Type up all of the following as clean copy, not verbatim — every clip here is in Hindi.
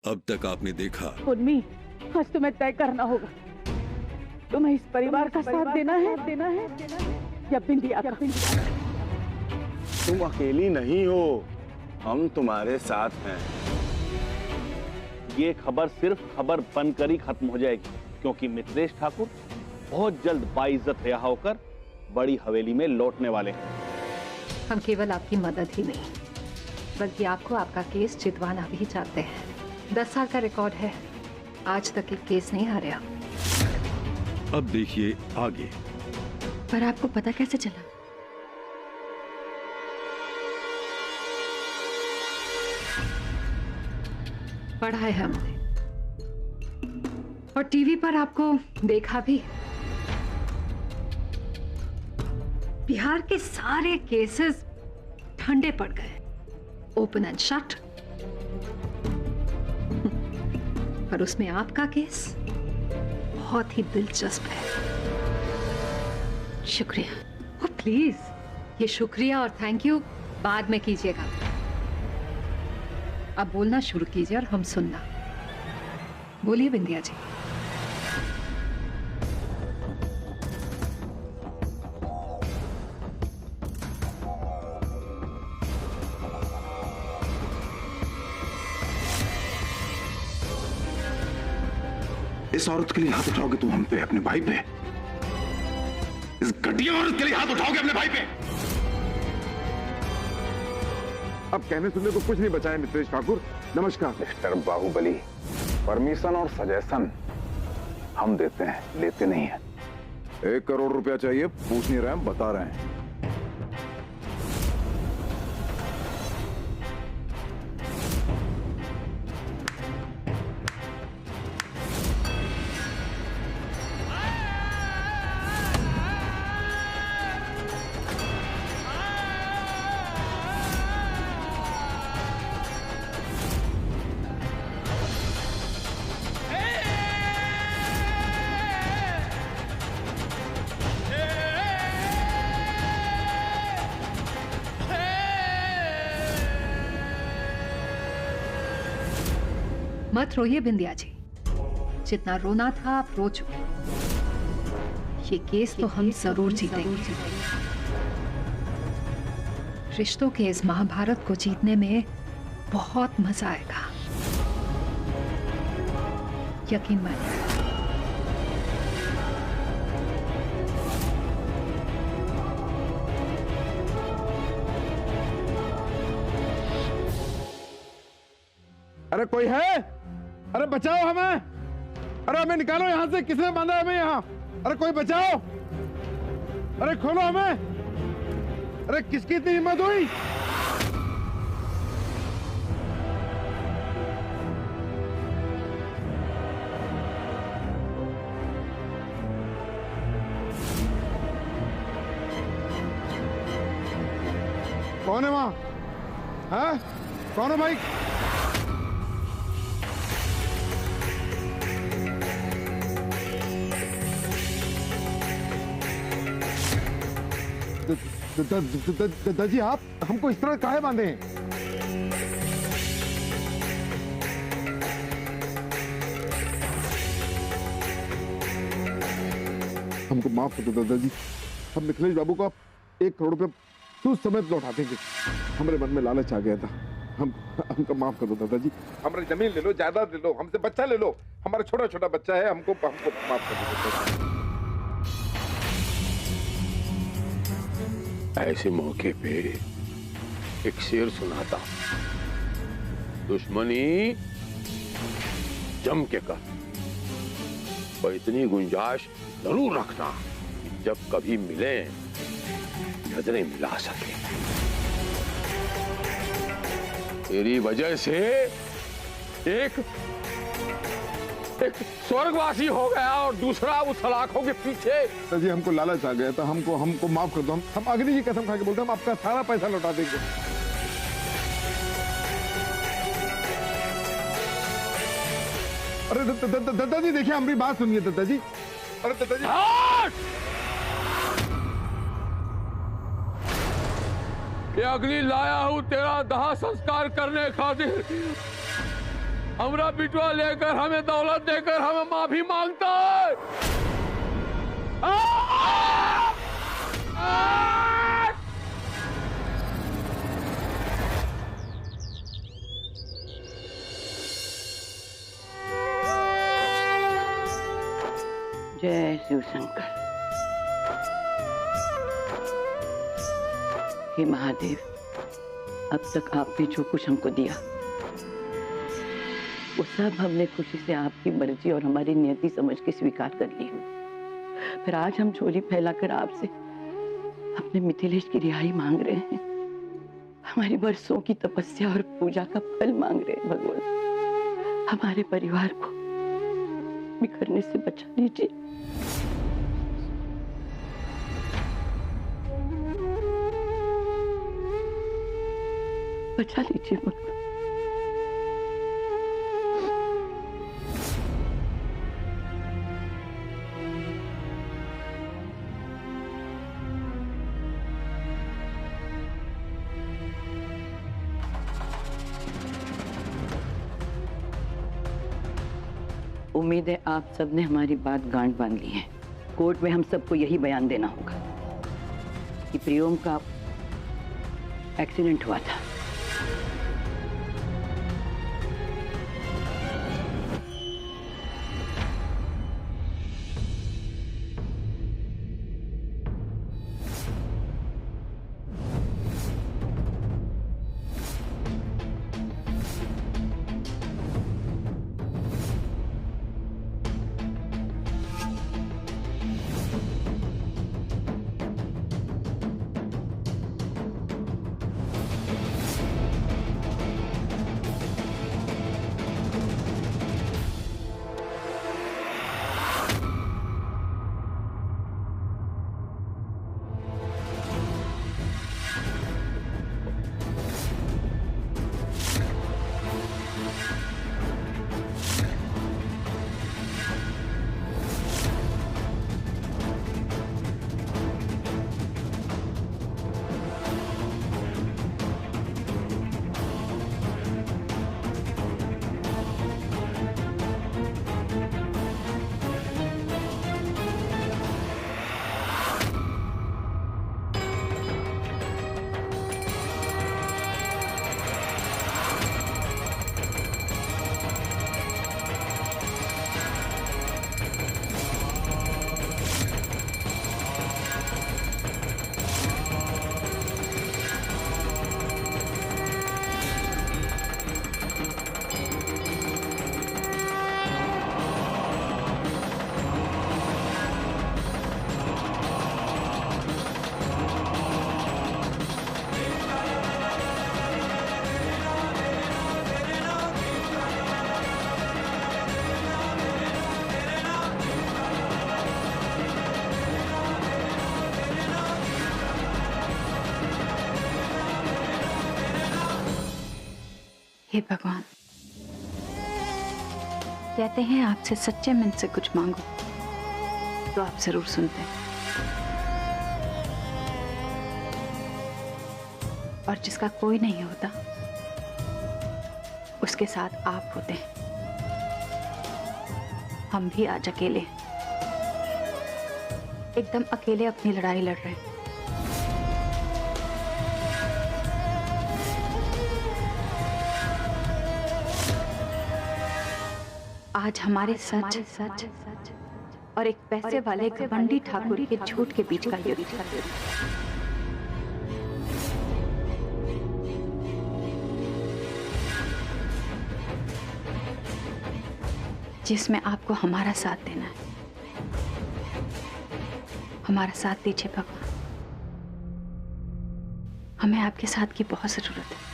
अब तक आपने देखा। उर्मी, आज तुम्हें तय करना होगा, तुम्हें इस परिवार का साथ देना है या बिंदिया का। तुम अकेली नहीं हो, हम तुम्हारे साथ हैं। ये खबर सिर्फ खबर बनकर ही खत्म हो जाएगी, क्योंकि मिथिलेश ठाकुर बहुत जल्द बाइज्जत रिहा होकर बड़ी हवेली में लौटने वाले हैं। हम केवल आपकी मदद ही नहीं, बल्कि आपको आपका केस जितवाना भी चाहते हैं। 10 साल का रिकॉर्ड है, आज तक एक केस नहीं हारा। अब देखिए आगे। पर आपको पता कैसे चला? पढ़ा है हमने, और टीवी पर आपको देखा भी। बिहार के सारे केसेस ठंडे पड़ गए, ओपन एंड शट। पर उसमें आपका केस बहुत ही दिलचस्प है। शुक्रिया। ओ प्लीज, ये शुक्रिया और थैंक यू बाद में कीजिएगा। अब बोलना शुरू कीजिए और हम सुनना। बोलिए बिंदिया जी। इस औरत के लिए हाथ उठाओगे तुम हम पे, अपने भाई पे? इस घटिया औरत के लिए हाथ उठाओगे अपने भाई पे? अब कहने सुनने को कुछ नहीं बचा है मिथिलेश ठाकुर। नमस्कार। मिस्टर बाहुबली, परमिशन और सजेशन हम देते हैं, लेते नहीं है। 1 करोड़ रुपया चाहिए, पूछ नहीं रहे हैं, बता रहे हैं। मत रोइए बिंदिया जी, जितना रोना था आप रो चुके। ये केस तो हम जरूर जीतेंगे। रिश्तों के इस महाभारत को जीतने में बहुत मजा आएगा, यकीन मानिए। अरे कोई है? अरे बचाओ हमें! अरे हमें निकालो यहां से, किसने बांधा है हमें यहां? अरे कोई बचाओ! अरे खोलो हमें! अरे किसकी इतनी हिम्मत हुई? कौन है वहां? हाँ? कौन है भाई? दादाजी, आप हमको इस तरह काहे बांधे हैं? हमको माफ कर दो दादाजी, हम मिथिलेश बाबू को 1 करोड़ रुपया तुझ समेत लौटा देंगे। हमारे मन में लालच आ गया था, हमको माफ कर दो दादाजी। हमारी जमीन ले लो, जायदाद ले लो, हमसे बच्चा ले लो, हमारा छोटा छोटा बच्चा है, हमको माफ कर दो दादाजी। ऐसे मौके पे एक शेर सुनाता, दुश्मनी जम के कर, पर इतनी गुंजाइश जरूर रखना कि जब कभी मिले नजरें मिला सके। तेरी वजह से एक स्वर्गवासी हो गया और दूसरा उस सलाखों के पीछे। जी हमको लालच आ गया था, हमको माफ कर दो। हम अग्नि की कसम खा के बोलते हैं, हम आपका सारा पैसा लौटा देंगे। अरे दादाजी देखिए, हमारी बात सुनिए दादाजी। अरे दादाजी, ये अग्नि लाया हूं तेरा दाह संस्कार करने खातिर। हमरा बिटवा लेकर हमें दौलत देकर हमें माफी मांगता है। जय शिव शंकर। हे महादेव, अब तक आपने जो कुछ हमको दिया वो सब हमने खुशी से आपकी मर्जी और हमारी नियति समझ के स्वीकार कर ली हूँ। फिर आज हम झोली फैलाकर आपसे अपने मिथिलेश की रिहाई मांग रहे हैं। हमारी वर्षों की तपस्या और पूजा का फल मांग रहे हैं। भगवान, हमारे परिवार को बिखरने से बचा लीजिए। बचा लीजिए भगवान। उम्मीद है आप सबने हमारी बात गांठ बांध ली है। कोर्ट में हम सबको यही बयान देना होगा कि प्रियोम का एक्सीडेंट हुआ था। हे भगवान, कहते हैं आपसे सच्चे मन से कुछ मांगो तो आप जरूर सुनते हैं, और जिसका कोई नहीं होता उसके साथ आप होते हैं। हम भी आज अकेले, एकदम अकेले अपनी लड़ाई लड़ रहे हैं। आज हमारे सच और एक पैसे वाले घमंडी ठाकुर के झूठ के बीच का युद्ध, जिसमें आपको हमारा साथ देना है। हमारा साथ दीजिए भगवान, हमें आपके साथ की बहुत जरूरत है।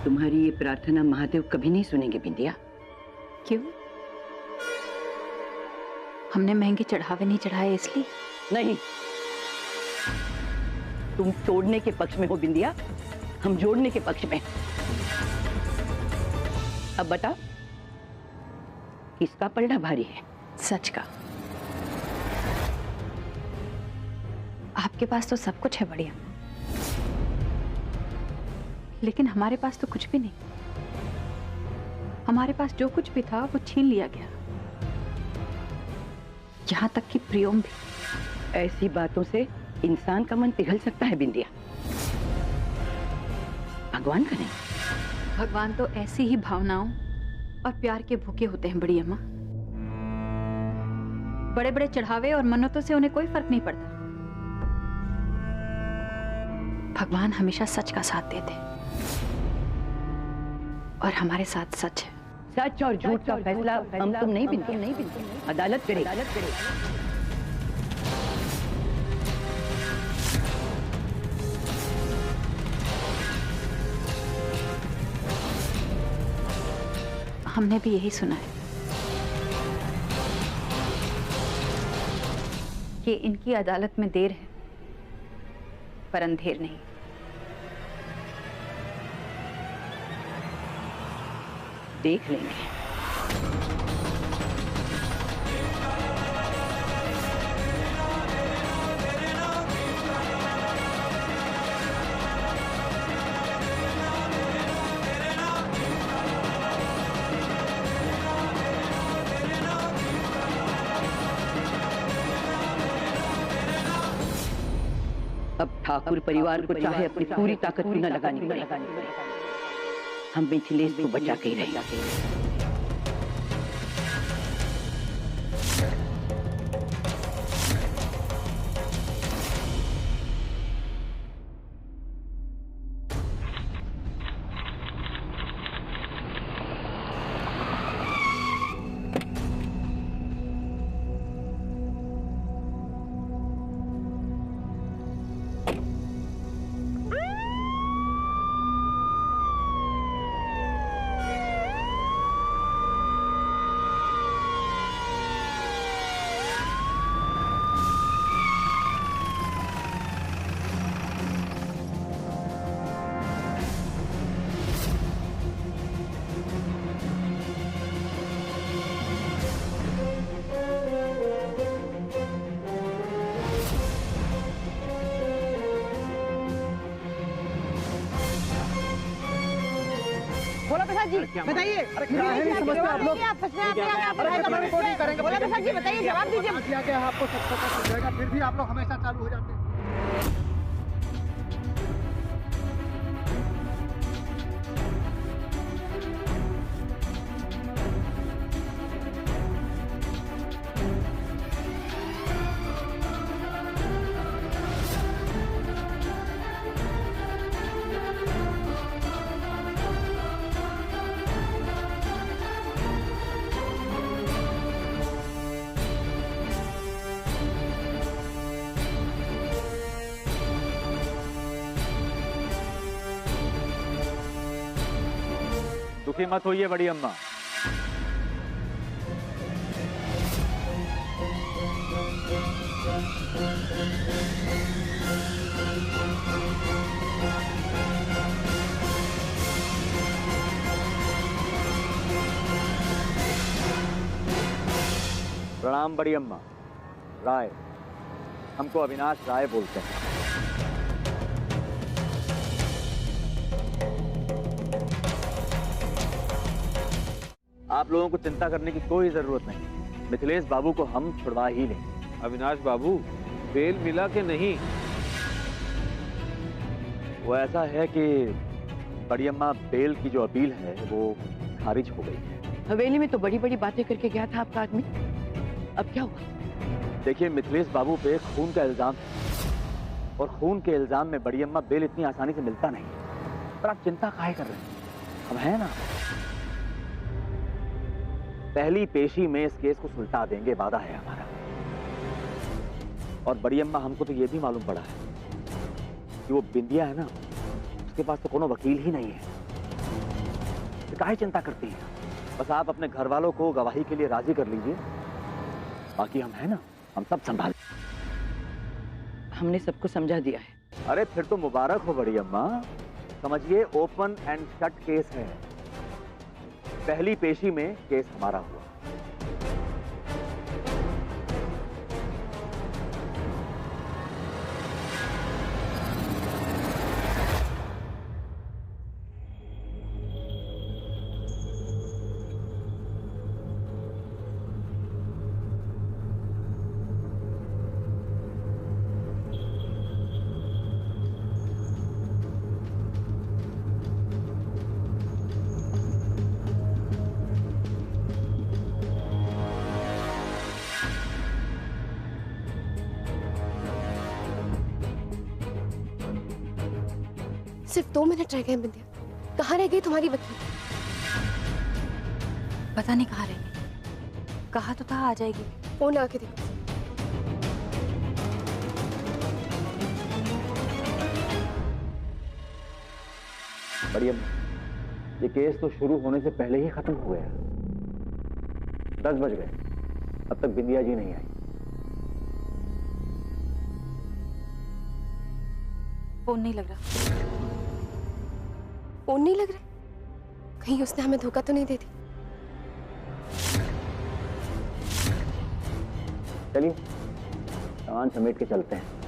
तुम्हारी ये प्रार्थना महादेव कभी नहीं सुनेंगे बिंदिया। क्यों? हमने महंगे चढ़ावे नहीं चढ़ाए इसलिए? नहीं, तुम तोड़ने के पक्ष में हो बिंदिया, हम जोड़ने के पक्ष में। अब बता, किसका पलड़ा भारी है? सच का। आपके पास तो सब कुछ है बड़ी अम्मा, लेकिन हमारे पास तो कुछ भी नहीं। हमारे पास जो कुछ भी था वो छीन लिया गया, यहां तक कि प्रियोम भी। ऐसी बातों से इंसान का मन पिघल सकता है बिंदिया, भगवान का नहीं। भगवान तो ऐसी ही भावनाओं और प्यार के भूखे होते हैं बड़ी अम्मा। बड़े बड़े चढ़ावे और मन्नतों से उन्हें कोई फर्क नहीं पड़ता। भगवान हमेशा सच का साथ देते हैं और हमारे साथ सच है। सच और झूठ का फैसला हम तुम नहीं बिंदिया, अदालत करे। हमने भी यही सुना है कि इनकी अदालत में देर है पर अंधेर नहीं। देख लेंगे। अब ठाकुर परिवार को चाहे अपनी पूरी ताकत भी न लगानी पड़े, हम मिथिलेश को बचा के ही रहेंगे। बोला प्रसाद जी बताइए, क्या है नहीं समझते आप लोग? आप फंस रहे हैं, आप रिपोर्टिंग करेंगे। बोला प्रसाद जी बताइए, जवाब दीजिए। क्या क्या आपको सब पता चल जाएगा, फिर भी आप लोग हमेशा चालू हो जाते हैं। दुखी मत होइए बड़ी अम्मा। प्रणाम बड़ी अम्मा। राय, हमको अविनाश राय बोलते हैं। आप लोगों को चिंता करने की कोई जरूरत नहीं, मिथिलेश बाबू को हम छुड़वा ही लेंगे। अविनाश बाबू, बेल मिला के नहीं? वो ऐसा है कि बड़ी अम्मा, बेल की जो अपील है वो खारिज हो गई है। हवेली में तो बड़ी बड़ी बातें करके गया था आपका आदमी, अब क्या हुआ? देखिए, मिथिलेश बाबू पे खून का इल्जाम है और खून के इल्जाम में बड़ी अम्मा बेल इतनी आसानी से मिलता नहीं। पर आप चिंता काहे कर रहे हैं? हम हैं ना। पहली पेशी में इस केस को सुलटा देंगे, वादा है हमारा। और बड़ी अम्मा, हमको तो ये भी मालूम पड़ा है कि वो बिंदिया है ना, उसके पास तो कोनो वकील ही नहीं है। तो काहे चिंता करती हैं? बस आप अपने घर वालों को गवाही के लिए राजी कर लीजिए, बाकी हम हैं ना, हम सब संभाल। हमने सबको समझा दिया है। अरे फिर तो मुबारक हो बड़ी अम्मा। समझिए ओपन एंड शट केस है। पहली पेशी में केस हमारा हुआ। सिर्फ 2 मिनट रह गए बिंदिया, कहाँ रह गई तुम्हारी वकील? पता नहीं कहाँ रह गई। कहा तो था आ जाएगी। फोन लगा के देखो। बड़ी अम्मा, ये केस तो शुरू होने से पहले ही खत्म हो गया। 10 बज गए, अब तक बिंदिया जी नहीं आई। फोन नहीं लग रहा। फोन नहीं लग रहा? कहीं उसने हमें धोखा तो नहीं दे दी? चलिए सामान समेट के चलते हैं।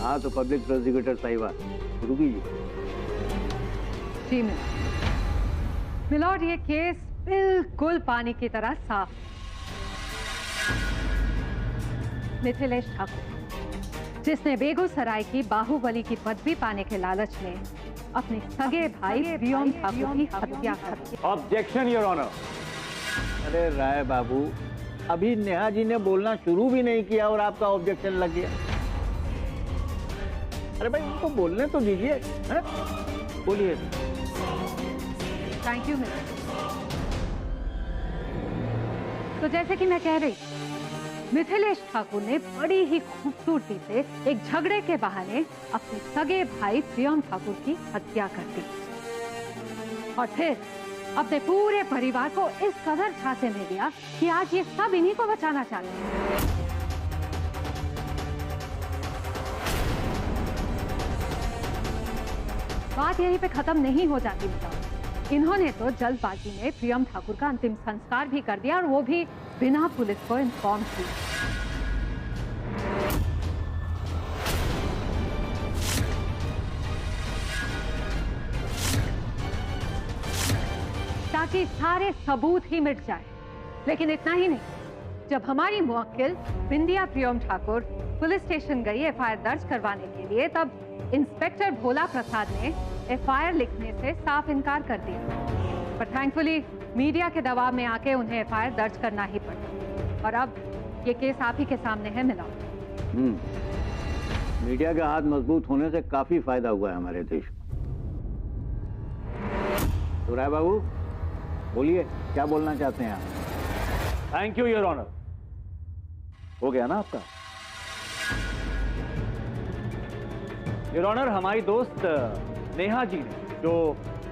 हाँ तो पब्लिक प्रोसिक्यूटर साहिबान शुरू कीजिए। जी मिलॉर्ड, ये केस बिल्कुल पानी की तरह साफ। मिथिलेश ठाकुर, जिसने बेगूसराय की बाहुबली की पदवी पाने के लालच में अपने सगे भाई व्योम ठाकुर की हत्या कर दी। Objection your honour. अरे राय बाबू, अभी नेहा जी ने बोलना शुरू भी नहीं किया और आपका ऑब्जेक्शन लग गया। अरे भाई उनको बोलने तो दीजिए। बोलिए। Thank you mister. तो जैसे कि मैं कह रही, मिथिलेश ठाकुर ने बड़ी ही खूबसूरती से एक झगड़े के बहाने अपने सगे भाई व्योम ठाकुर की हत्या कर दी और फिर अपने पूरे परिवार को इस कदर झांसे में दिया कि आज ये सब इन्हीं को बचाना चाहते हैं। बात यहीं पे खत्म नहीं हो जाती बताओ। इन्होंने तो जल्दबाजी में प्रियम ठाकुर का अंतिम संस्कार भी कर दिया, और वो भी बिना पुलिस को इन्फॉर्म किए। ताकि सारे सबूत ही मिट जाए। लेकिन इतना ही नहीं, जब हमारी मुवक्किल बिंदिया प्रियम ठाकुर पुलिस स्टेशन गई एफआईआर दर्ज करवाने के लिए, तब इंस्पेक्टर भोला प्रसाद ने एफआईआर लिखने से साफ इनकार कर दिया। पर थैंकफुली मीडिया के दबाव में आके उन्हें एफआईआर दर्ज करना ही पड़ा, और अब ये केस आप ही के सामने है मिला। मीडिया का हाथ मजबूत होने से काफी फायदा हुआ है हमारे देश को। तो राय बाबू बोलिए, क्या बोलना चाहते हैं आप? Thank you your honour. हो गया ना आपका? योर ऑनर, हमारी दोस्त नेहा जी ने जो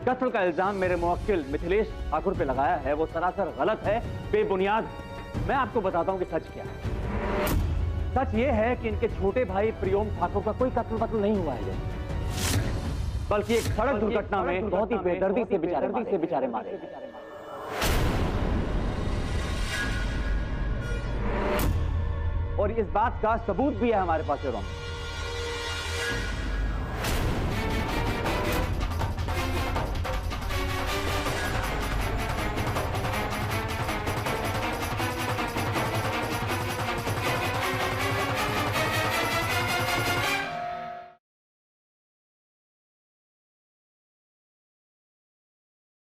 कत्ल का इल्जाम मेरे मुवक्किल मिथिलेश ठाकुर पे लगाया है वो सरासर गलत है, बेबुनियाद है। मैं आपको बताता हूं कि सच क्या है। सच ये है कि इनके छोटे भाई प्रियम ठाकुर का कोई कत्ल नहीं हुआ है, बल्कि एक सड़क दुर्घटना में बहुत ही बेदर्दी से बेचारे मारे। और इस बात का सबूत भी है हमारे पास।